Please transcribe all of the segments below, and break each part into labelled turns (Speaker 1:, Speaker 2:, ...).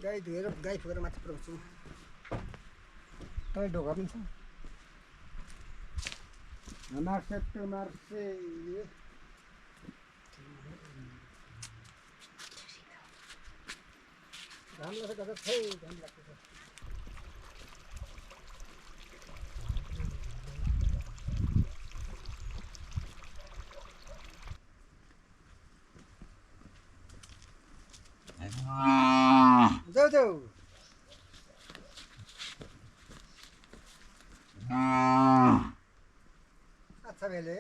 Speaker 1: गाई धोएर गाई फुकेर माथि पुऱ्याउँछु तपाईँ ढोका पनि छ मार्से घाम लाग्छ घाम लाग्छ जाऊ जाऊ अच्छा भेले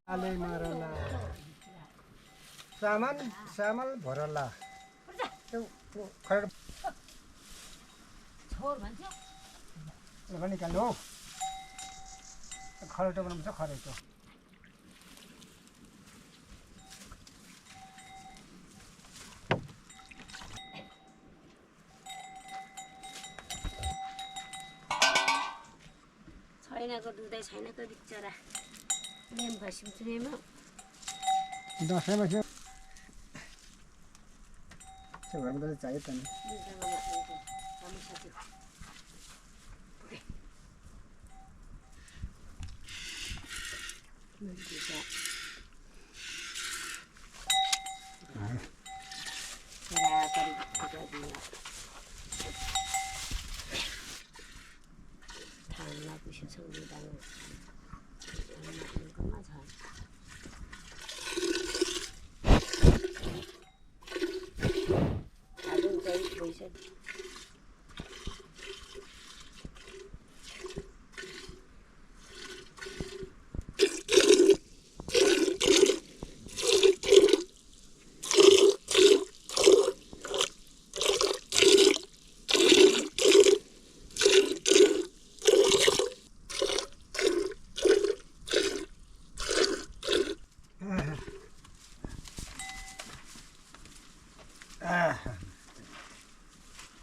Speaker 1: आले मारला सामान भरला त्यो खड
Speaker 2: छोर भन्थ्यो
Speaker 1: ल निकाल्नु हौ खरेटो बनाउँछ खरेटो
Speaker 2: छैनको दुधै छैनको बिचरा लेम खसिममा
Speaker 1: दसैँमा थियो घरमा त चाहियो त नि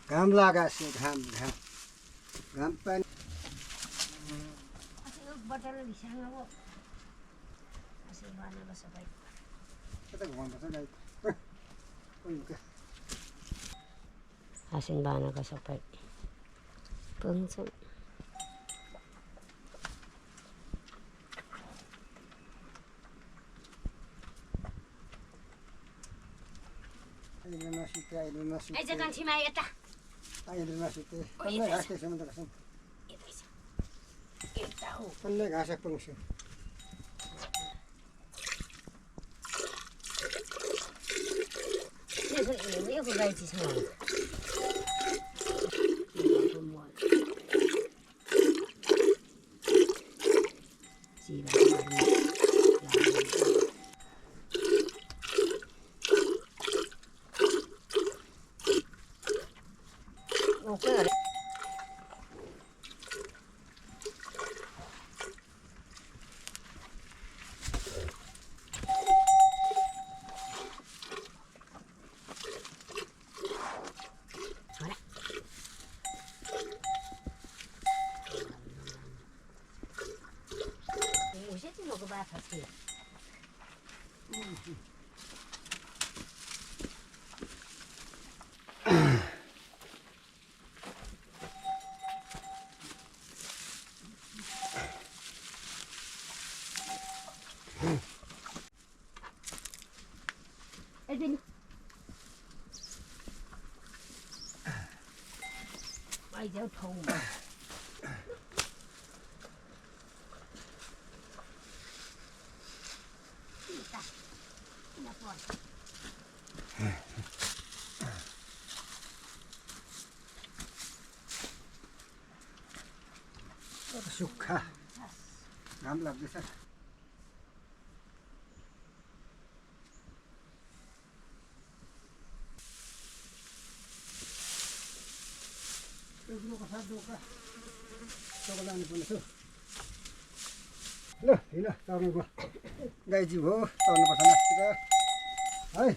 Speaker 1: घाम लगाएको घाम पानी
Speaker 2: हाँसिङ बानाको सबै पुग्छन्
Speaker 1: घाँस पुग्छु
Speaker 2: गाइची छ ai giao thông
Speaker 1: सुक्खा घाम लाग्दैछ डोका लानु पर्ने छु ल हिँड तर्नु गयो गाईजी हो तर्नुपर्छ मास्तिर है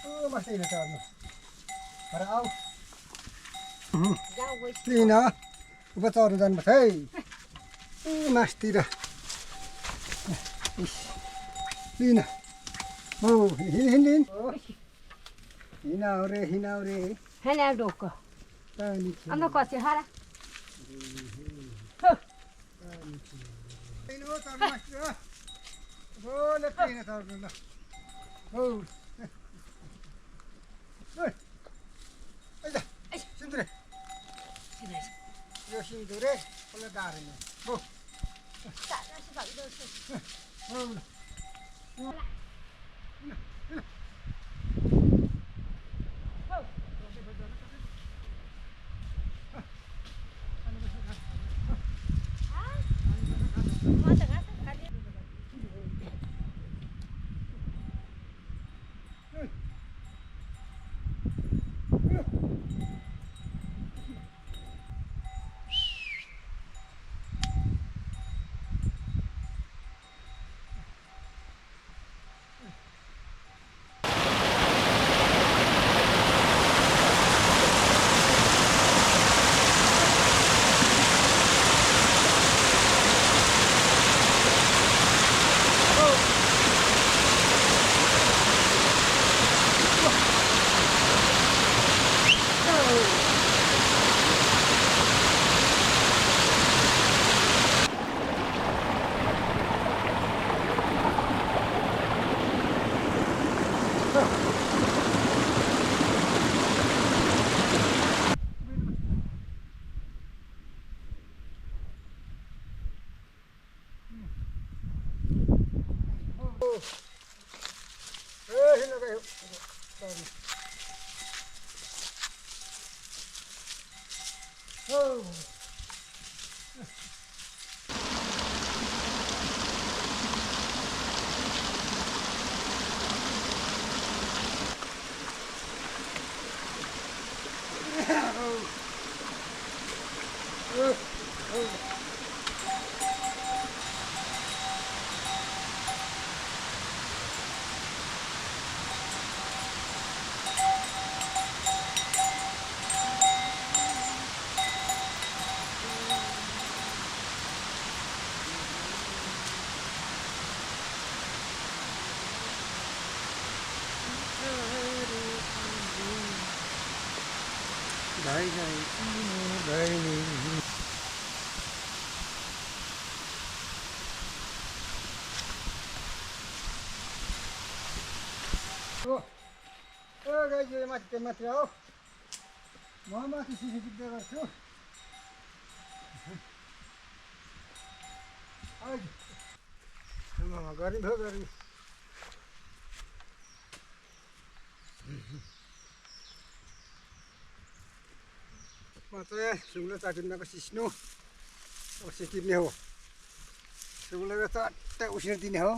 Speaker 1: ओ बस्दै हिँड तर्नु र आऊ
Speaker 2: जाऊ गएपछि
Speaker 1: लिन उप चढ्नु जानुपर्छ है ए मासतिर लिन हो हिँड हिँडाउरे
Speaker 2: हेला डोको
Speaker 1: पानी
Speaker 2: अन्त कति हारा
Speaker 1: हो चढ्नु मासतिर हो लेप्टिन चढ्नु ल हो सिन्दुरे यो सिन्दुरे कसले डारेन हो गाई माथि माथि हो म माथि सिसी टिप्दै गर्छु गर्मी भयो गर्मी म चाहिँ सुँगुलो चाटिनको सिस्नु अवश्य टिप्ने हो सुँगुलो चट्टै उसिनिदिने हो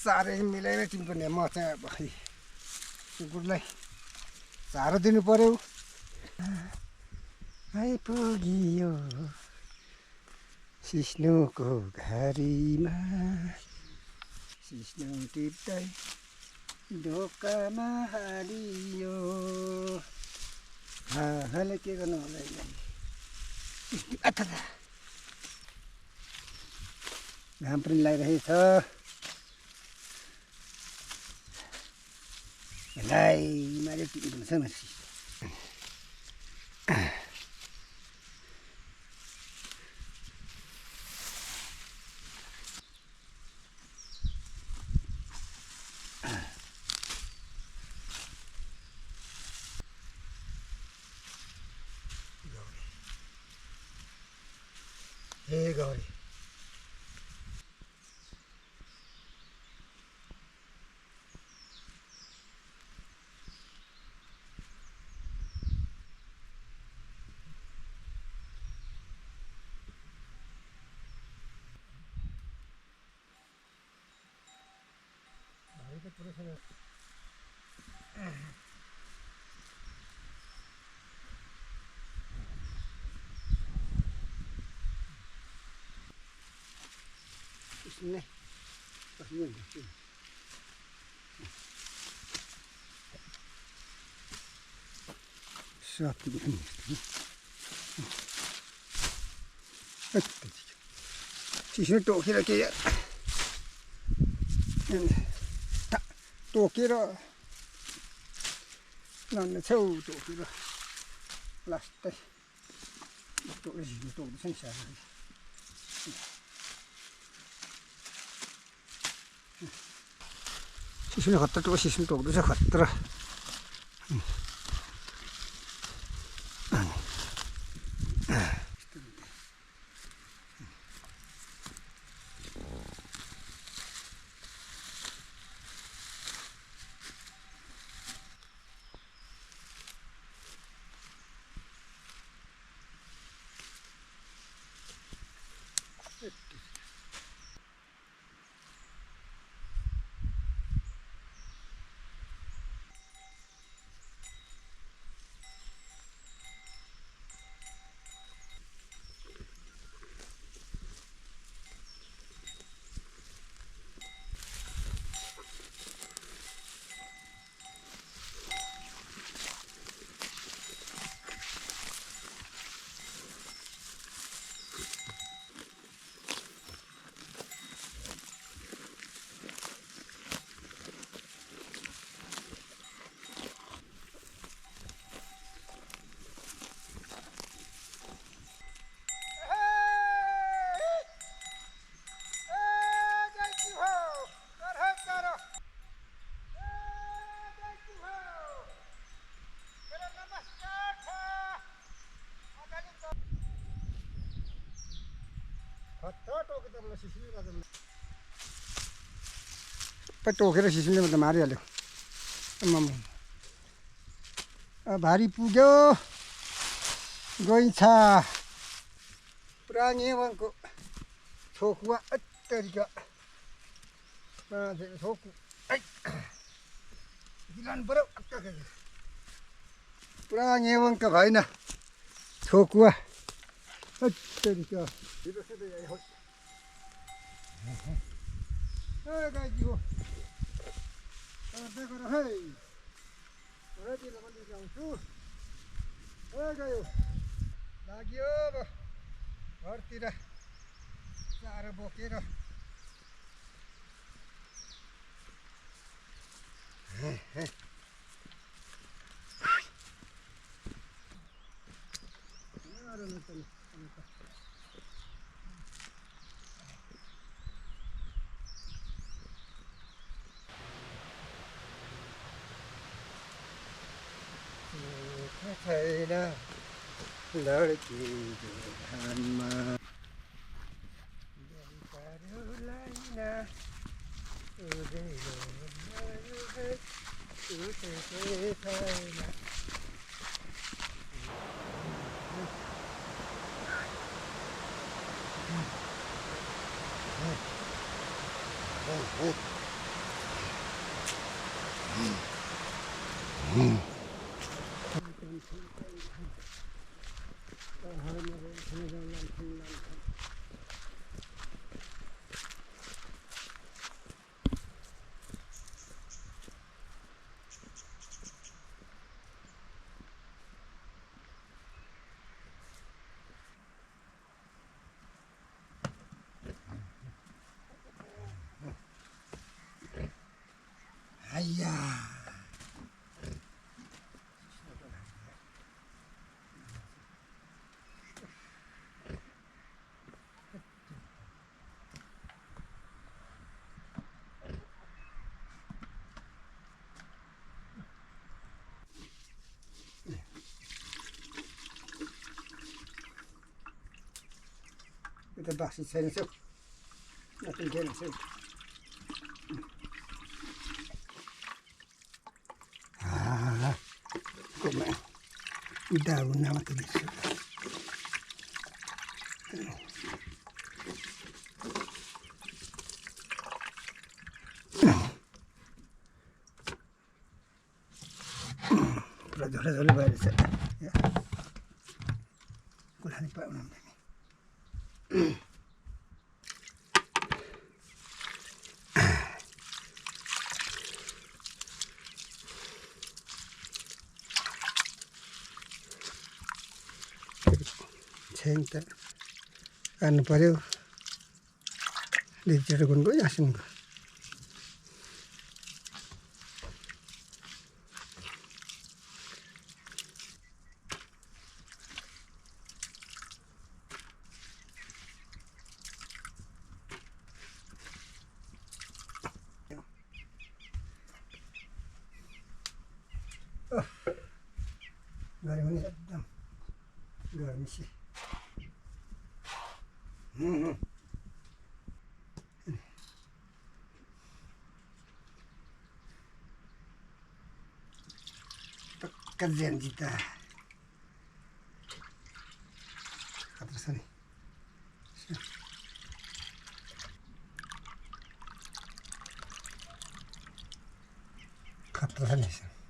Speaker 1: चारै मिलाएर टिप्नुपर्ने म चाहिँ अब सुँगुरलाई चारो दिनु पर्यो आइपुगियो सिस्नुको घारीमा सिस्नु टिप्दै ढोकामा हालियो हाले के गर्नु होला घाम पनि लागिरहेछ मारे टिप्नु छ मान्छे ए गौरी này 수학들이 하는 거지. 지금 또 이렇게 또 길어. 나는 새우 또 길어. 라스트. 또 이제 또 생시야. 시신을 갖다 또 시신 또 어디서 갔더라. टोकेर सिस्नुले त मारिहाल्यो भारी पुग्यो गइन्छ पुरा नेवाङको छोकुवा अत्तरिका छोकु दिलानु पर्यो पुरा नेवाङका भएन छोकुवा अत्तरिका गाईजी हो देखो है घरतिर पनि ल्याउँछु गयो लाग्यो अब घरतिर चारो बोकेर छैन लड्की हानमा 아이야 Kita bahas saya so, nanti dia nasi. Kuma daun nama tu bisa. Raja bayar saya. Ya. Kulah ni pak unam ni. छैन त काट्नु पर्यो लिचेर गुनको यासिनको गर्मी एकदम गर्मी से टक्का ज्यान जिता खतरा छ नि खतरा छ नि